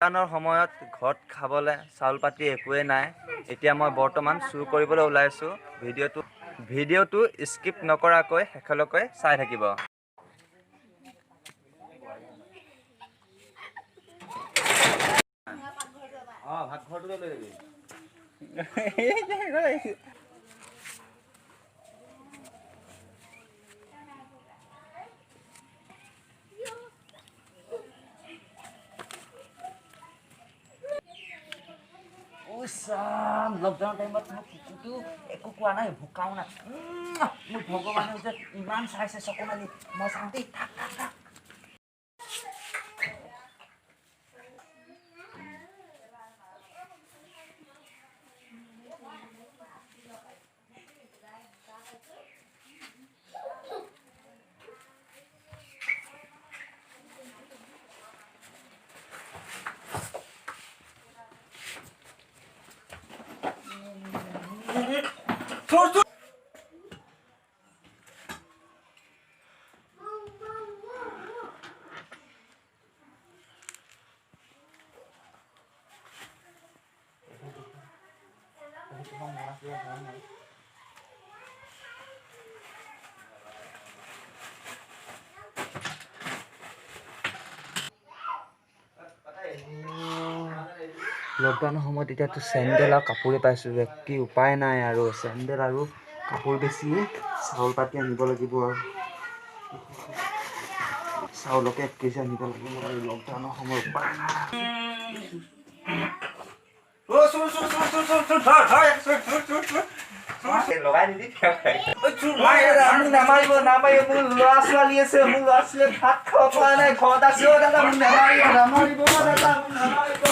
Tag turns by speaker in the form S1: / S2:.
S1: লকডাউনৰ সময়ত ঘৰত খাবলৈ চাউল পাতি একোৱে নাই। এতিয়া মই বৰ্তমান চুৰ কৰিবলৈ ওলাইছোঁ। ভিডিঅ'টো স্কিপ নকৰাকৈ শেষলৈকে চাই থাকিব। ভাতঘৰটোকে লৈ যাবি। লকডাউন টাইমত মই কুকুৰটো একো কোৱা নাই, ভোকাও নাই। মোৰ ভগৱানে যে ইমান চাইছে চকু মাৰি, মই চাওঁ দেই। থাক থাক থাক। লকডাউনৰ সময়ত এতিয়াতো চেণ্ডেল আৰু কাপোৰে পাইছোঁ। কি উপায় নাই আৰু চেণ্ডেল আৰু কাপোৰ বেছি চাউল পাতি আনিব লাগিব আৰু চাউলকে 1 কেজি আনিব লাগিব আৰু লকডাউনৰ সময়ত উপায় নাই। লগাই নিদি নামাৰিব মোৰ ল'ৰা ছোৱালী আছে। মোৰ ল'ৰা ছোৱালীয়ে ভাত খাব পৰা নাই, ঘৰত আছে। দাদা মোক নামাৰিব দাদা, মোক নামাৰিব।